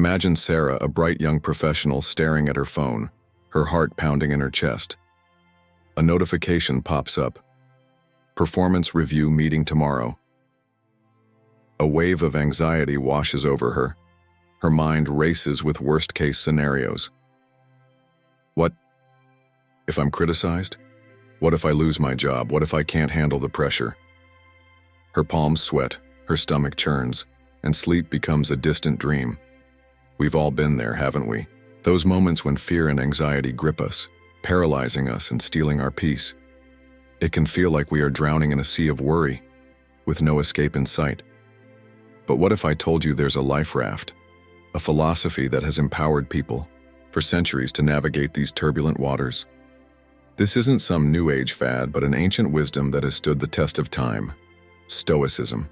Imagine Sarah, a bright young professional, staring at her phone, her heart pounding in her chest. A notification pops up. Performance review meeting tomorrow. A wave of anxiety washes over her. Her mind races with worst-case scenarios. What if I'm criticized? What if I lose my job? What if I can't handle the pressure? Her palms sweat, her stomach churns, and sleep becomes a distant dream. We've all been there, haven't we? Those moments when fear and anxiety grip us, paralyzing us and stealing our peace. It can feel like we are drowning in a sea of worry, with no escape in sight. But what if I told you there's a life raft, a philosophy that has empowered people for centuries to navigate these turbulent waters? This isn't some new age fad, but an ancient wisdom that has stood the test of time: Stoicism.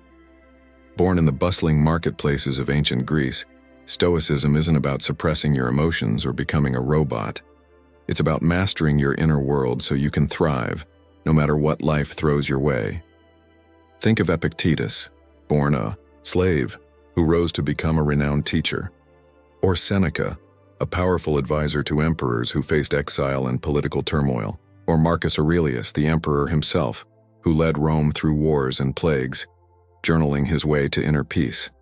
Born in the bustling marketplaces of ancient Greece, Stoicism isn't about suppressing your emotions or becoming a robot. It's about mastering your inner world so you can thrive, no matter what life throws your way. Think of Epictetus, born a slave who rose to become a renowned teacher. Or Seneca, a powerful advisor to emperors who faced exile and political turmoil. Or Marcus Aurelius, the emperor himself, who led Rome through wars and plagues, journaling his way to inner peace.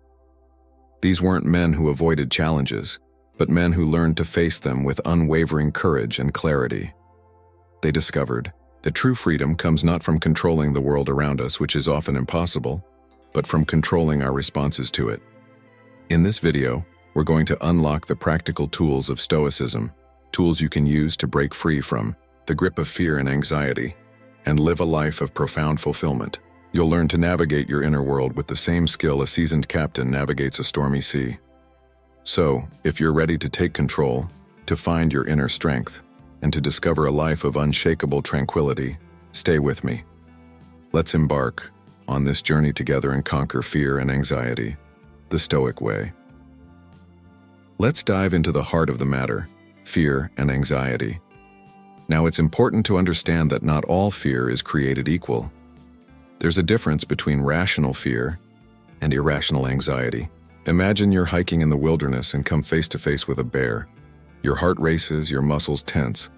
These weren't men who avoided challenges, but men who learned to face them with unwavering courage and clarity. They discovered that true freedom comes not from controlling the world around us, which is often impossible, but from controlling our responses to it. In this video, we're going to unlock the practical tools of Stoicism, tools you can use to break free from the grip of fear and anxiety, and live a life of profound fulfillment. You'll learn to navigate your inner world with the same skill a seasoned captain navigates a stormy sea. So, if you're ready to take control, to find your inner strength, and to discover a life of unshakable tranquility, stay with me. Let's embark on this journey together and conquer fear and anxiety, the Stoic way. Let's dive into the heart of the matter: fear and anxiety. Now, it's important to understand that not all fear is created equal. There's a difference between rational fear and irrational anxiety. Imagine you're hiking in the wilderness and come face to face with a bear. Your heart races, your muscles tense.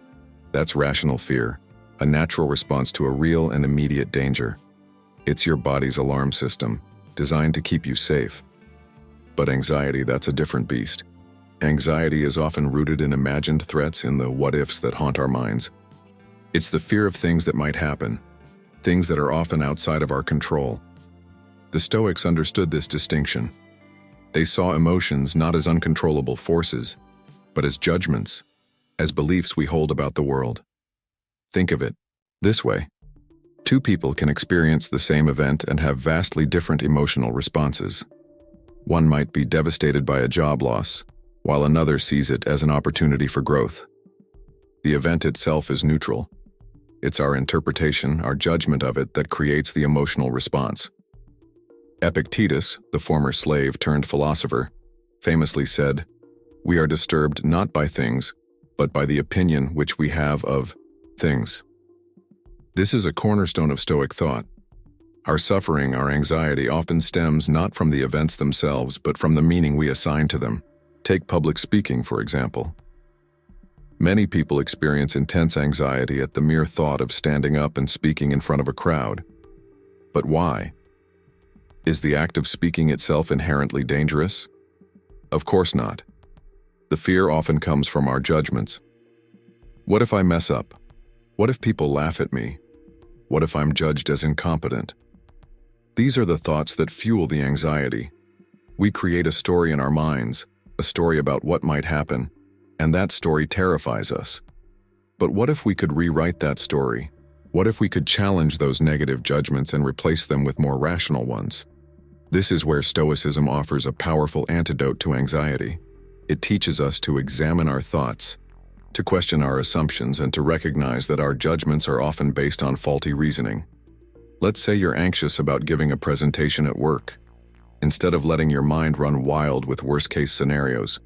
That's rational fear, a natural response to a real and immediate danger. It's your body's alarm system, designed to keep you safe. But anxiety, that's a different beast. Anxiety is often rooted in imagined threats, in the what-ifs that haunt our minds. It's the fear of things that might happen, things that are often outside of our control. The Stoics understood this distinction. They saw emotions not as uncontrollable forces, but as judgments, as beliefs we hold about the world. Think of it this way. Two people can experience the same event and have vastly different emotional responses. One might be devastated by a job loss, while another sees it as an opportunity for growth. The event itself is neutral. It's our interpretation, our judgment of it, that creates the emotional response. Epictetus, the former slave turned philosopher, famously said, "We are disturbed not by things, but by the opinion which we have of things." This is a cornerstone of Stoic thought. Our suffering, our anxiety, often stems not from the events themselves, but from the meaning we assign to them. Take public speaking, for example. Many people experience intense anxiety at the mere thought of standing up and speaking in front of a crowd. But why? Is the act of speaking itself inherently dangerous? Of course not. The fear often comes from our judgments. What if I mess up? What if people laugh at me? What if I'm judged as incompetent? These are the thoughts that fuel the anxiety. We create a story in our minds, a story about what might happen, and that story terrifies us. But what if we could rewrite that story? What if we could challenge those negative judgments and replace them with more rational ones? This is where Stoicism offers a powerful antidote to anxiety. It teaches us to examine our thoughts, to question our assumptions, and to recognize that our judgments are often based on faulty reasoning. Let's say you're anxious about giving a presentation at work. Instead of letting your mind run wild with worst-case scenarios,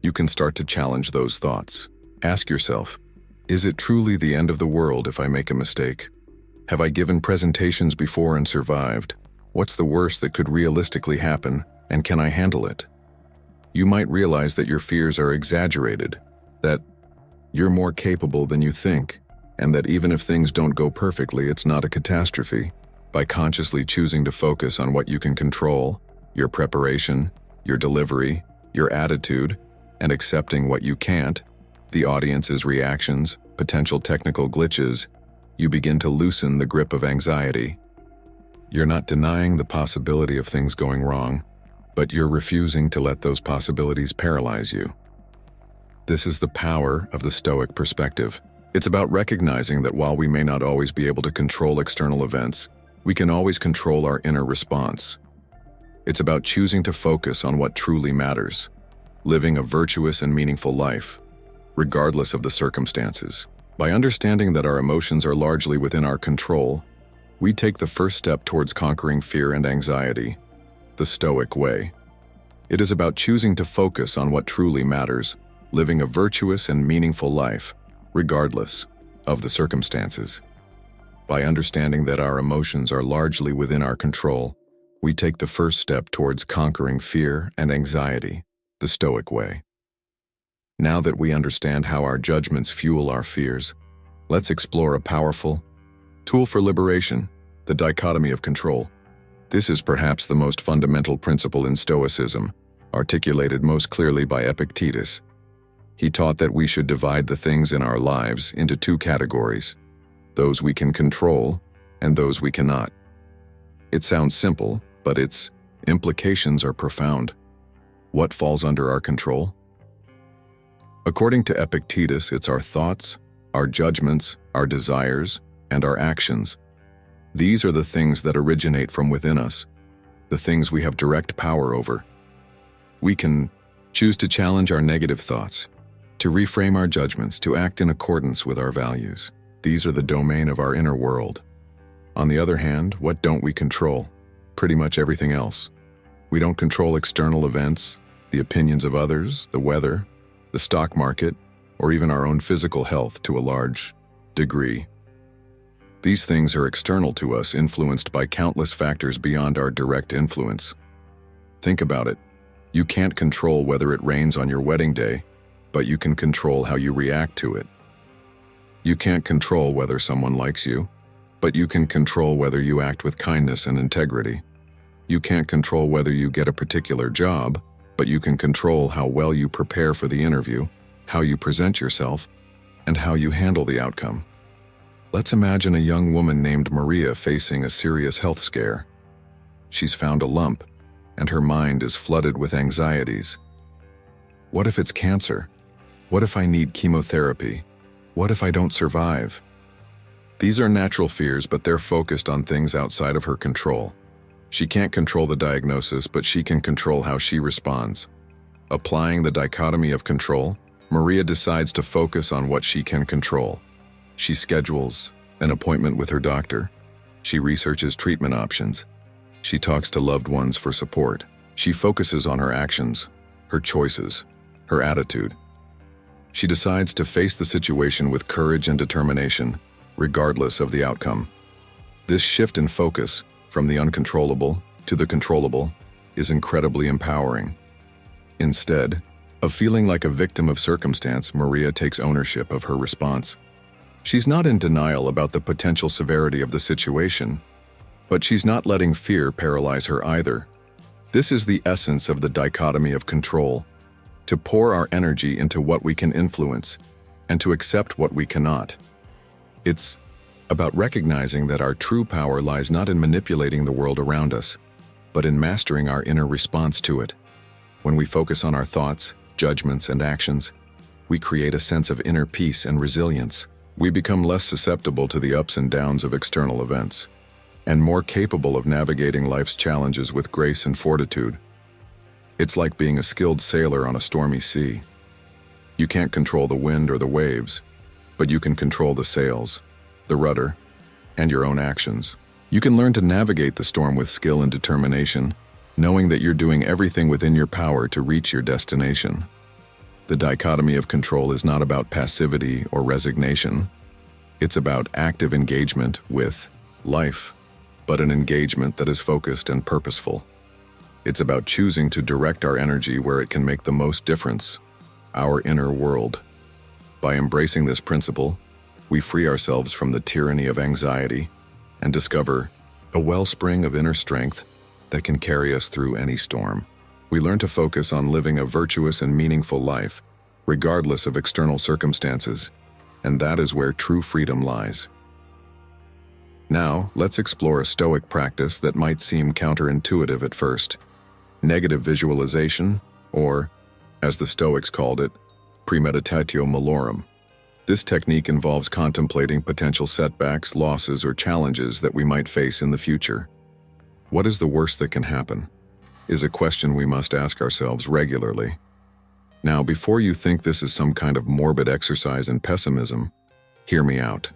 you can start to challenge those thoughts. Ask yourself, is it truly the end of the world if I make a mistake? Have I given presentations before and survived? What's the worst that could realistically happen, and can I handle it? you might realize that your fears are exaggerated, that you're more capable than you think, and that even if things don't go perfectly, it's not a catastrophe. By consciously choosing to focus on what you can control, your preparation, your delivery, your attitude, and accepting what you can't, the audience's reactions, potential technical glitches, you begin to loosen the grip of anxiety. You're not denying the possibility of things going wrong, but you're refusing to let those possibilities paralyze you. This is the power of the Stoic perspective. It's about recognizing that while we may not always be able to control external events, we can always control our inner response. It's about choosing to focus on what truly matters, living a virtuous and meaningful life, regardless of the circumstances. By understanding that our emotions are largely within our control, we take the first step towards conquering fear and anxiety, the Stoic way. It is about choosing to focus on what truly matters, living a virtuous and meaningful life, regardless of the circumstances. By understanding that our emotions are largely within our control, we take the first step towards conquering fear and anxiety, the Stoic way. Now that we understand how our judgments fuel our fears, let's explore a powerful tool for liberation, the dichotomy of control. This is perhaps the most fundamental principle in Stoicism, articulated most clearly by Epictetus. He taught that we should divide the things in our lives into two categories, those we can control and those we cannot. It sounds simple, but its implications are profound. What falls under our control? According to Epictetus, it's our thoughts, our judgments, our desires, and our actions. These are the things that originate from within us, the things we have direct power over. We can choose to challenge our negative thoughts, to reframe our judgments, to act in accordance with our values. These are the domain of our inner world. On the other hand, what don't we control? Pretty much everything else. We don't control external events, the opinions of others, the weather, the stock market, or even our own physical health to a large degree. These things are external to us, influenced by countless factors beyond our direct influence. Think about it. You can't control whether it rains on your wedding day, but you can control how you react to it. You can't control whether someone likes you, but you can control whether you act with kindness and integrity. You can't control whether you get a particular job, but you can control how well you prepare for the interview, how you present yourself, and how you handle the outcome. Let's imagine a young woman named Maria facing a serious health scare. She's found a lump, and her mind is flooded with anxieties. What if it's cancer? What if I need chemotherapy? What if I don't survive? These are natural fears, but they're focused on things outside of her control. She can't control the diagnosis, but she can control how she responds. Applying the dichotomy of control, Maria decides to focus on what she can control. She schedules an appointment with her doctor. She researches treatment options. She talks to loved ones for support. She focuses on her actions, her choices, her attitude. She decides to face the situation with courage and determination, regardless of the outcome. This shift in focus, from the uncontrollable to the controllable, is incredibly empowering. Instead of feeling like a victim of circumstance, Maria takes ownership of her response. She's not in denial about the potential severity of the situation, but she's not letting fear paralyze her either. This is the essence of the dichotomy of control: to pour our energy into what we can influence and to accept what we cannot. It's about recognizing that our true power lies not in manipulating the world around us, but in mastering our inner response to it. When we focus on our thoughts, judgments, and actions, we create a sense of inner peace and resilience. We become less susceptible to the ups and downs of external events, and more capable of navigating life's challenges with grace and fortitude. It's like being a skilled sailor on a stormy sea. You can't control the wind or the waves, but you can control the sails, the rudder, and your own actions. You can learn to navigate the storm with skill and determination, knowing that you're doing everything within your power to reach your destination. The dichotomy of control is not about passivity or resignation. It's about active engagement with life, but an engagement that is focused and purposeful. It's about choosing to direct our energy where it can make the most difference, our inner world. By embracing this principle, we free ourselves from the tyranny of anxiety and discover a wellspring of inner strength that can carry us through any storm. We learn to focus on living a virtuous and meaningful life, regardless of external circumstances, and that is where true freedom lies. Now, let's explore a Stoic practice that might seem counterintuitive at first: negative visualization, or, as the Stoics called it, premeditatio malorum. This technique involves contemplating potential setbacks, losses, or challenges that we might face in the future. What is the worst that can happen? Is a question we must ask ourselves regularly. Now, before you think this is some kind of morbid exercise in pessimism, hear me out.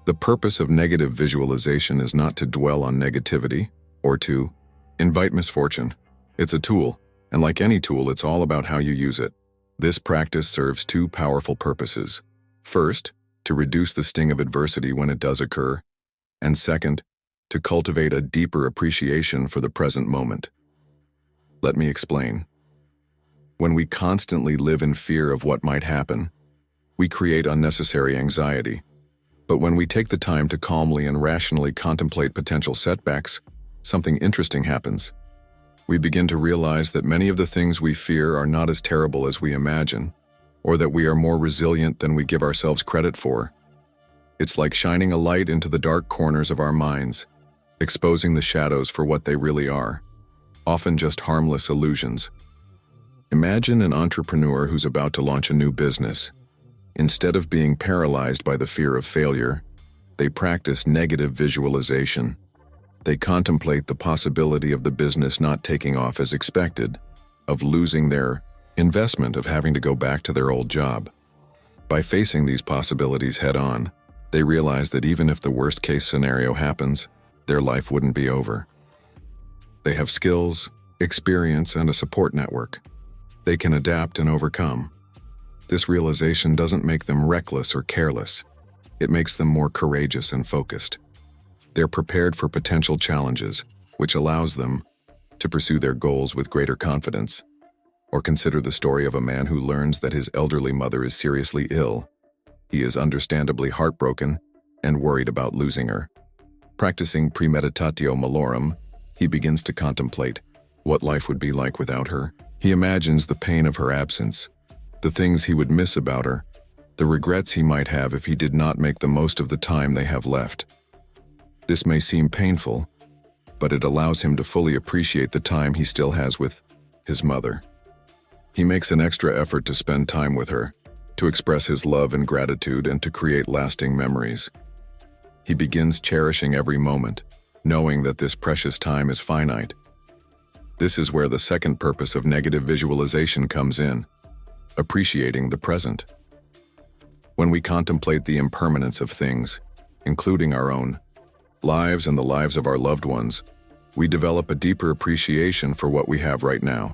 The purpose of negative visualization is not to dwell on negativity or to invite misfortune. It's a tool, and like any tool, it's all about how you use it. This practice serves two powerful purposes. First, to reduce the sting of adversity when it does occur, and second, to cultivate a deeper appreciation for the present moment. Let me explain. When we constantly live in fear of what might happen, we create unnecessary anxiety. But when we take the time to calmly and rationally contemplate potential setbacks, something interesting happens. We begin to realize that many of the things we fear are not as terrible as we imagine, or that we are more resilient than we give ourselves credit for. It's like shining a light into the dark corners of our minds, exposing the shadows for what they really are, often just harmless illusions. Imagine an entrepreneur who's about to launch a new business. Instead of being paralyzed by the fear of failure, they practice negative visualization. They contemplate the possibility of the business not taking off as expected, of losing their investment, of having to go back to their old job. By facing these possibilities head-on, they realize that even if the worst-case scenario happens, their life wouldn't be over. They have skills, experience, and a support network. They can adapt and overcome. This realization doesn't make them reckless or careless. It makes them more courageous and focused. They're prepared for potential challenges, which allows them to pursue their goals with greater confidence. Or consider the story of a man who learns that his elderly mother is seriously ill. He is understandably heartbroken and worried about losing her. Practicing premeditatio malorum, he begins to contemplate what life would be like without her. He imagines the pain of her absence, the things he would miss about her, the regrets he might have if he did not make the most of the time they have left. This may seem painful, but it allows him to fully appreciate the time he still has with his mother. He makes an extra effort to spend time with her, to express his love and gratitude, and to create lasting memories. He begins cherishing every moment, knowing that this precious time is finite. This is where the second purpose of negative visualization comes in: appreciating the present. When we contemplate the impermanence of things, including our own lives and the lives of our loved ones, we develop a deeper appreciation for what we have right now.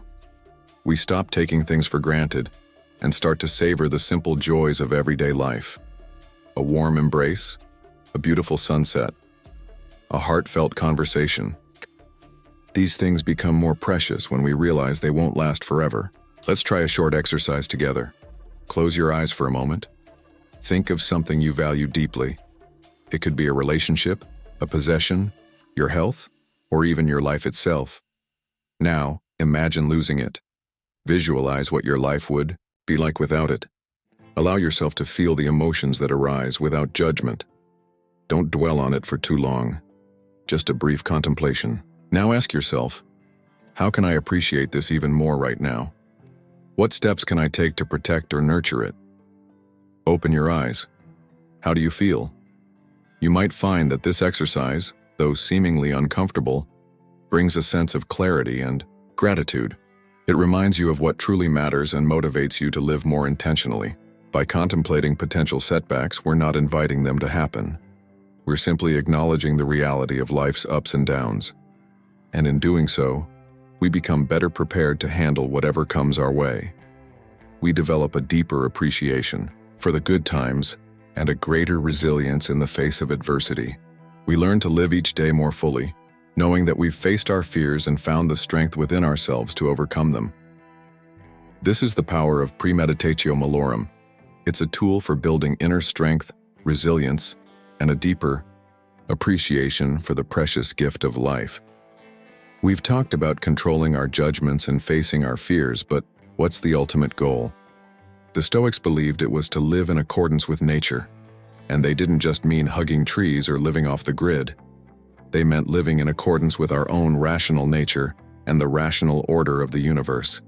We stop taking things for granted and start to savor the simple joys of everyday life. A warm embrace, a beautiful sunset, a heartfelt conversation. These things become more precious when we realize they won't last forever. Let's try a short exercise together. Close your eyes for a moment. Think of something you value deeply. It could be a relationship, a possession, your health, or even your life itself. Now, imagine losing it. Visualize what your life would be like without it. Allow yourself to feel the emotions that arise without judgment. Don't dwell on it for too long. Just a brief contemplation. Now ask yourself, how can I appreciate this even more right now? What steps can I take to protect or nurture it? Open your eyes. How do you feel? You might find that this exercise, though seemingly uncomfortable, brings a sense of clarity and gratitude. It reminds you of what truly matters and motivates you to live more intentionally. By contemplating potential setbacks, we're not inviting them to happen. We're simply acknowledging the reality of life's ups and downs. And in doing so, we become better prepared to handle whatever comes our way. We develop a deeper appreciation for the good times and a greater resilience in the face of adversity. We learn to live each day more fully, knowing that we've faced our fears and found the strength within ourselves to overcome them. This is the power of premeditatio malorum. It's a tool for building inner strength, resilience, and a deeper appreciation for the precious gift of life. We've talked about controlling our judgments and facing our fears, but what's the ultimate goal? The Stoics believed it was to live in accordance with nature, and they didn't just mean hugging trees or living off the grid. They meant living in accordance with our own rational nature and the rational order of the universe.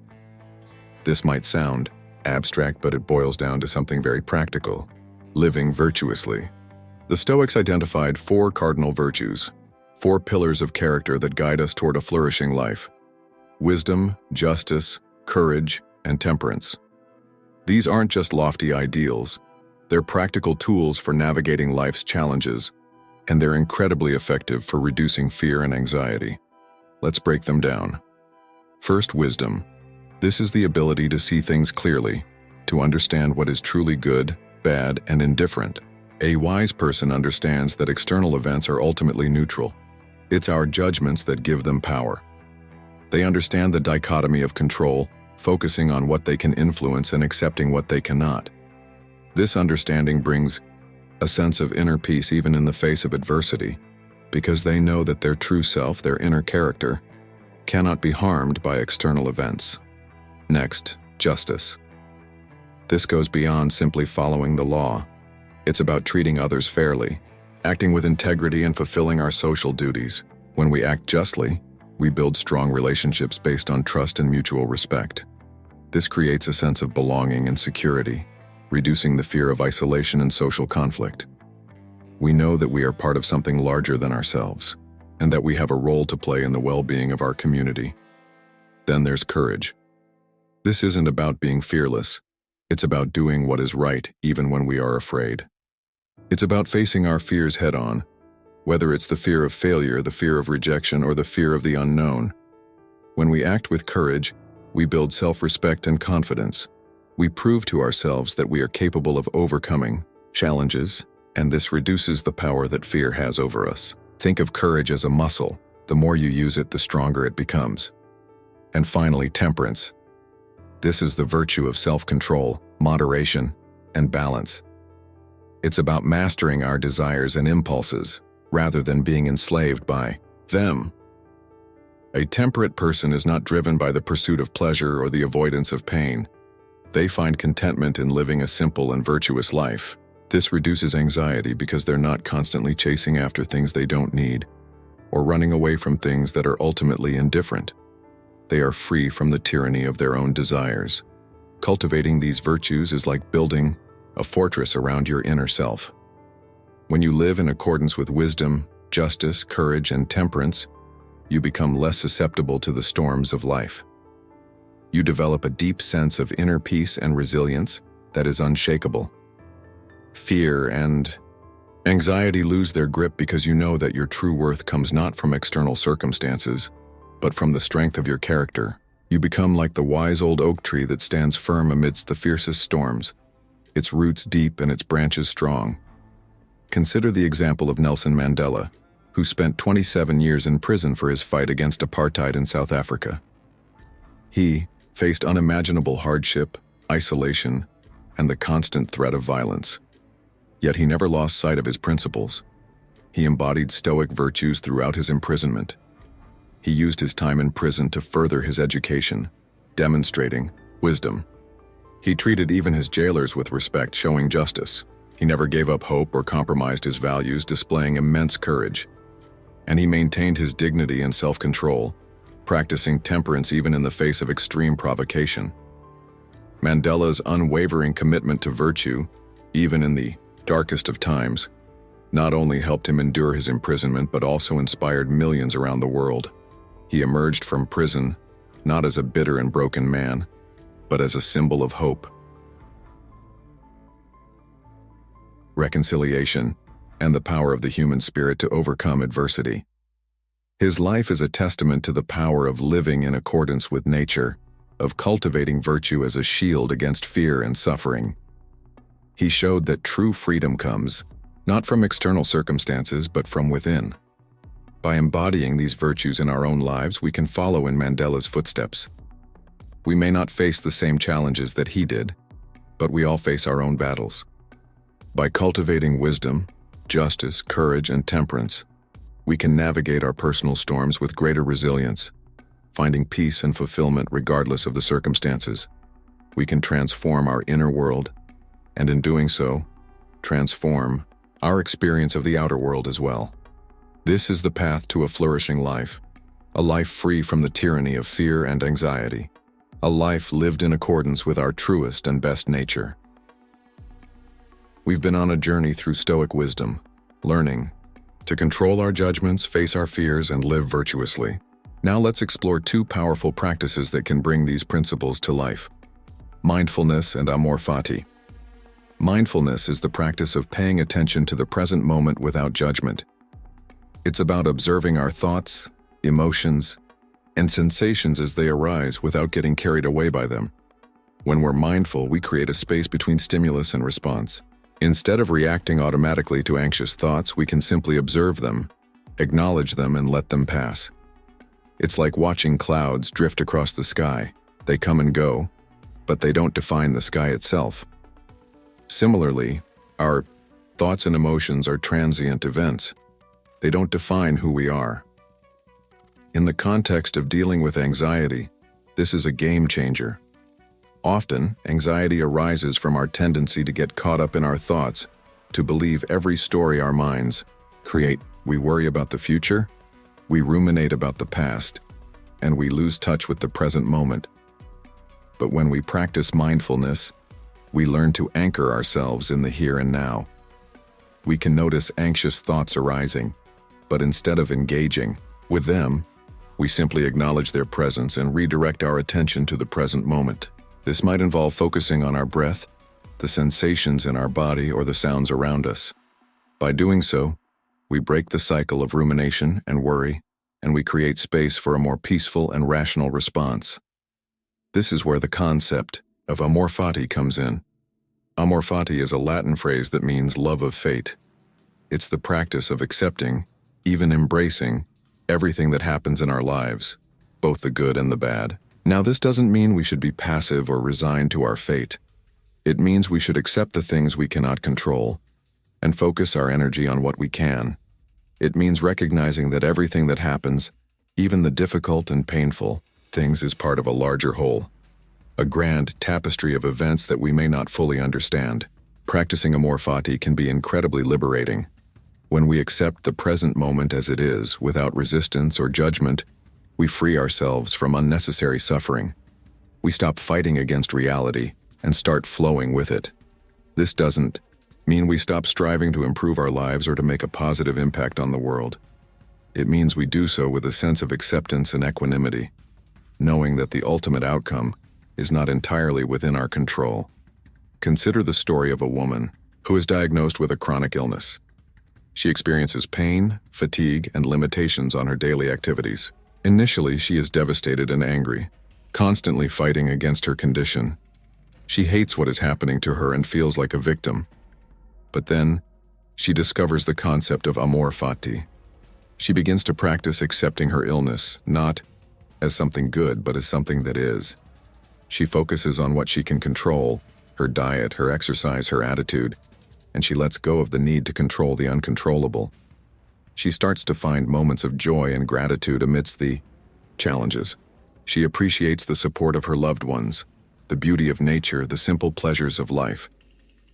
This might sound abstract, but it boils down to something very practical: living virtuously. The Stoics identified 4 cardinal virtues, 4 pillars of character that guide us toward a flourishing life: wisdom, justice, courage, and temperance. These aren't just lofty ideals, they're practical tools for navigating life's challenges, and they're incredibly effective for reducing fear and anxiety. Let's break them down. First, wisdom. This is the ability to see things clearly, to understand what is truly good, bad, and indifferent. A wise person understands that external events are ultimately neutral. It's our judgments that give them power. They understand the dichotomy of control, focusing on what they can influence and accepting what they cannot. This understanding brings a sense of inner peace even in the face of adversity, because they know that their true self, their inner character, cannot be harmed by external events. Next, justice. This goes beyond simply following the law. It's about treating others fairly, acting with integrity, and fulfilling our social duties. When we act justly, we build strong relationships based on trust and mutual respect. This creates a sense of belonging and security, reducing the fear of isolation and social conflict. We know that we are part of something larger than ourselves, and that we have a role to play in the well-being of our community. Then there's courage. This isn't about being fearless. It's about doing what is right even when we are afraid. It's about facing our fears head-on, whether it's the fear of failure, the fear of rejection, or the fear of the unknown. When we act with courage, we build self-respect and confidence. We prove to ourselves that we are capable of overcoming challenges, and this reduces the power that fear has over us. Think of courage as a muscle. The more you use it, the stronger it becomes. And finally, temperance. This is the virtue of self-control, moderation, and balance. It's about mastering our desires and impulses, rather than being enslaved by them. A temperate person is not driven by the pursuit of pleasure or the avoidance of pain. They find contentment in living a simple and virtuous life. This reduces anxiety because they're not constantly chasing after things they don't need, or running away from things that are ultimately indifferent. They are free from the tyranny of their own desires. Cultivating these virtues is like building a fortress around your inner self. When you live in accordance with wisdom, justice, courage, and temperance, you become less susceptible to the storms of life. You develop a deep sense of inner peace and resilience that is unshakable. Fear and anxiety lose their grip because you know that your true worth comes not from external circumstances, but from the strength of your character. You become like the wise old oak tree that stands firm amidst the fiercest storms, its roots deep and its branches strong. Consider the example of Nelson Mandela, who spent 27 years in prison for his fight against apartheid in South Africa. He faced unimaginable hardship, isolation, and the constant threat of violence. Yet he never lost sight of his principles. He embodied Stoic virtues throughout his imprisonment. He used his time in prison to further his education, demonstrating wisdom. He treated even his jailers with respect, showing justice. He never gave up hope or compromised his values, displaying immense courage. And he maintained his dignity and self-control, practicing temperance even in the face of extreme provocation. Mandela's unwavering commitment to virtue, even in the darkest of times, not only helped him endure his imprisonment but also inspired millions around the world. He emerged from prison not as a bitter and broken man, but as a symbol of hope, reconciliation, and the power of the human spirit to overcome adversity. His life is a testament to the power of living in accordance with nature, of cultivating virtue as a shield against fear and suffering. He showed that true freedom comes not from external circumstances but from within. By embodying these virtues in our own lives, we can follow in Mandela's footsteps. We may not face the same challenges that he did, but we all face our own battles. By cultivating wisdom, justice, courage, and temperance, we can navigate our personal storms with greater resilience, finding peace and fulfillment regardless of the circumstances. We can transform our inner world, and in doing so, transform our experience of the outer world as well. This is the path to a flourishing life, a life free from the tyranny of fear and anxiety, a life lived in accordance with our truest and best nature. We've been on a journey through Stoic wisdom, learning to control our judgments, face our fears, and live virtuously. Now let's explore two powerful practices that can bring these principles to life: mindfulness and amor fati. Mindfulness is the practice of paying attention to the present moment without judgment. It's about observing our thoughts, emotions, and sensations as they arise without getting carried away by them. When we're mindful, we create a space between stimulus and response. Instead of reacting automatically to anxious thoughts, we can simply observe them, acknowledge them, and let them pass. It's like watching clouds drift across the sky. They come and go, but they don't define the sky itself. Similarly, our thoughts and emotions are transient events. They don't define who we are. In the context of dealing with anxiety, this is a game changer. Often, anxiety arises from our tendency to get caught up in our thoughts, to believe every story our minds create. We worry about the future, we ruminate about the past, and we lose touch with the present moment. But when we practice mindfulness, we learn to anchor ourselves in the here and now. We can notice anxious thoughts arising, but instead of engaging with them, we simply acknowledge their presence and redirect our attention to the present moment. This might involve focusing on our breath, the sensations in our body, or the sounds around us. By doing so, we break the cycle of rumination and worry, and we create space for a more peaceful and rational response. This is where the concept of amor fati comes in. Amor fati is a Latin phrase that means love of fate. It's the practice of accepting, even embracing, everything that happens in our lives, both the good and the bad. Now, this doesn't mean we should be passive or resigned to our fate. It means we should accept the things we cannot control and focus our energy on what we can. It means recognizing that everything that happens, even the difficult and painful things, is part of a larger whole, a grand tapestry of events that we may not fully understand. Practicing amor fati can be incredibly liberating. When we accept the present moment as it is, without resistance or judgment, we free ourselves from unnecessary suffering. We stop fighting against reality and start flowing with it. This doesn't mean we stop striving to improve our lives or to make a positive impact on the world. It means we do so with a sense of acceptance and equanimity, knowing that the ultimate outcome is not entirely within our control. Consider the story of a woman who is diagnosed with a chronic illness. She experiences pain, fatigue, and limitations on her daily activities. Initially, she is devastated and angry, constantly fighting against her condition. She hates what is happening to her and feels like a victim. But then, she discovers the concept of amor fati. She begins to practice accepting her illness, not as something good, but as something that is. She focuses on what she can control, her diet, her exercise, her attitude, and she lets go of the need to control the uncontrollable. She starts to find moments of joy and gratitude amidst the challenges. She appreciates the support of her loved ones, the beauty of nature, the simple pleasures of life.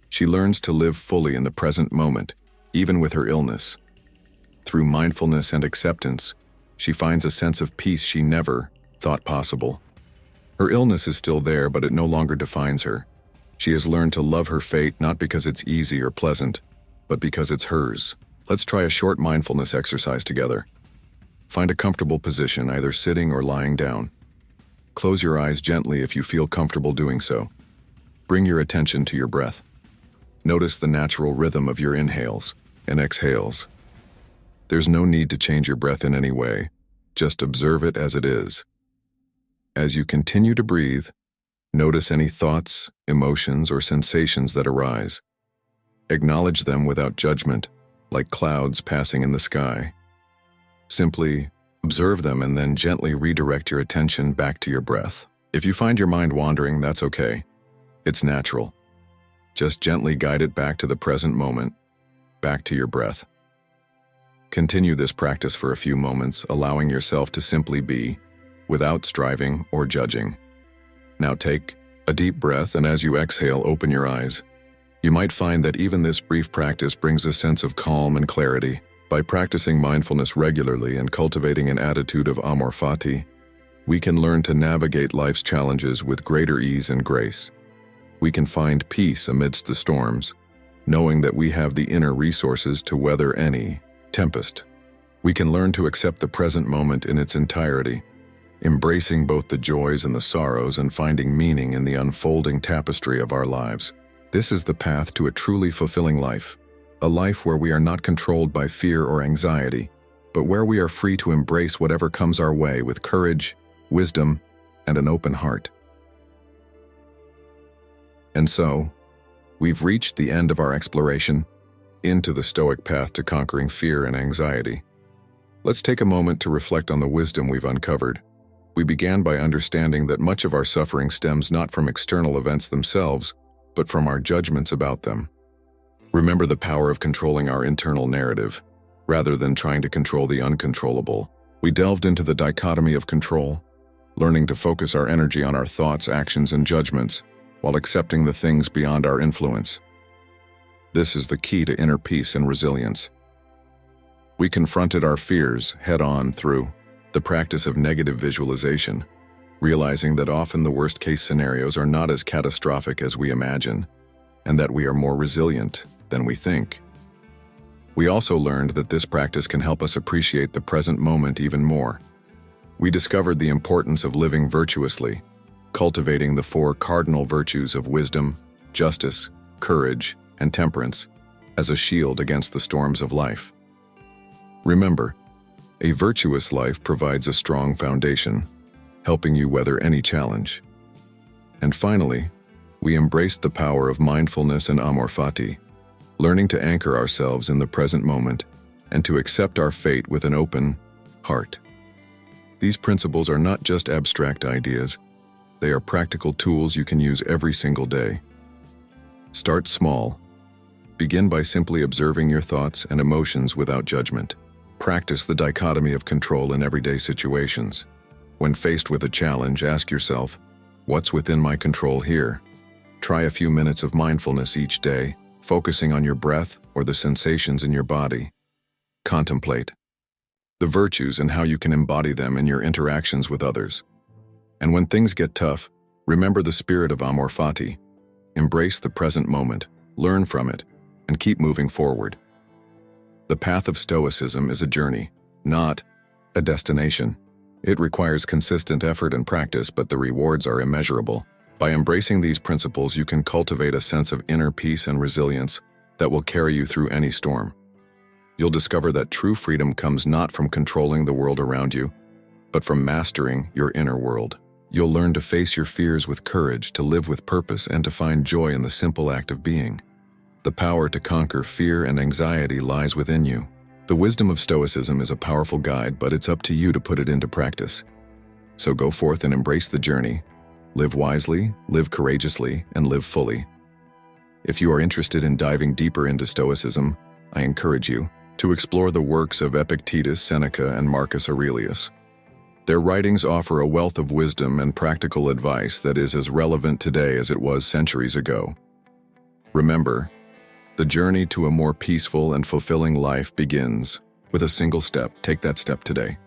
She learns to live fully in the present moment, even with her illness. Through mindfulness and acceptance, she finds a sense of peace she never thought possible. Her illness is still there, but it no longer defines her. She has learned to love her fate not because it's easy or pleasant, but because it's hers. Let's try a short mindfulness exercise together. Find a comfortable position, either sitting or lying down. Close your eyes gently if you feel comfortable doing so. Bring your attention to your breath. Notice the natural rhythm of your inhales and exhales. There's no need to change your breath in any way. Just observe it as it is. As you continue to breathe, notice any thoughts, emotions, or sensations that arise. Acknowledge them without judgment, like clouds passing in the sky. Simply observe them and then gently redirect your attention back to your breath. If you find your mind wandering, that's okay. It's natural. Just gently guide it back to the present moment, back to your breath. Continue this practice for a few moments, allowing yourself to simply be, without striving or judging. Now take a deep breath, and as you exhale, open your eyes. You might find that even this brief practice brings a sense of calm and clarity. By practicing mindfulness regularly and cultivating an attitude of amor fati, we can learn to navigate life's challenges with greater ease and grace. We can find peace amidst the storms, knowing that we have the inner resources to weather any tempest. We can learn to accept the present moment in its entirety, embracing both the joys and the sorrows and finding meaning in the unfolding tapestry of our lives. This is the path to a truly fulfilling life, a life where we are not controlled by fear or anxiety, but where we are free to embrace whatever comes our way with courage, wisdom, and an open heart. And so, we've reached the end of our exploration into the Stoic path to conquering fear and anxiety. Let's take a moment to reflect on the wisdom we've uncovered. We began by understanding that much of our suffering stems not from external events themselves, but from our judgments about them. Remember the power of controlling our internal narrative, rather than trying to control the uncontrollable. We delved into the dichotomy of control, learning to focus our energy on our thoughts, actions, and judgments, while accepting the things beyond our influence. This is the key to inner peace and resilience. We confronted our fears head-on through the practice of negative visualization, realizing that often the worst-case scenarios are not as catastrophic as we imagine, and that we are more resilient than we think. We also learned that this practice can help us appreciate the present moment even more. We discovered the importance of living virtuously, cultivating the 4 cardinal virtues of wisdom, justice, courage, and temperance as a shield against the storms of life. Remember, a virtuous life provides a strong foundation, helping you weather any challenge. And finally, we embraced the power of mindfulness and amor fati, learning to anchor ourselves in the present moment and to accept our fate with an open heart. These principles are not just abstract ideas, they are practical tools you can use every single day. Start small. Begin by simply observing your thoughts and emotions without judgment. Practice the dichotomy of control in everyday situations. When faced with a challenge, ask yourself, what's within my control here? Try a few minutes of mindfulness each day, focusing on your breath or the sensations in your body. Contemplate the virtues and how you can embody them in your interactions with others. And when things get tough, remember the spirit of amor fati. Embrace the present moment, learn from it, and keep moving forward. The path of Stoicism is a journey, not a destination. It requires consistent effort and practice, but the rewards are immeasurable. By embracing these principles, you can cultivate a sense of inner peace and resilience that will carry you through any storm. You'll discover that true freedom comes not from controlling the world around you, but from mastering your inner world. You'll learn to face your fears with courage, to live with purpose, and to find joy in the simple act of being. The power to conquer fear and anxiety lies within you. The wisdom of Stoicism is a powerful guide, but it's up to you to put it into practice. So go forth and embrace the journey. Live wisely, live courageously, and live fully. If you are interested in diving deeper into Stoicism, I encourage you to explore the works of Epictetus, Seneca, and Marcus Aurelius. Their writings offer a wealth of wisdom and practical advice that is as relevant today as it was centuries ago. Remember, the journey to a more peaceful and fulfilling life begins with a single step. Take that step today.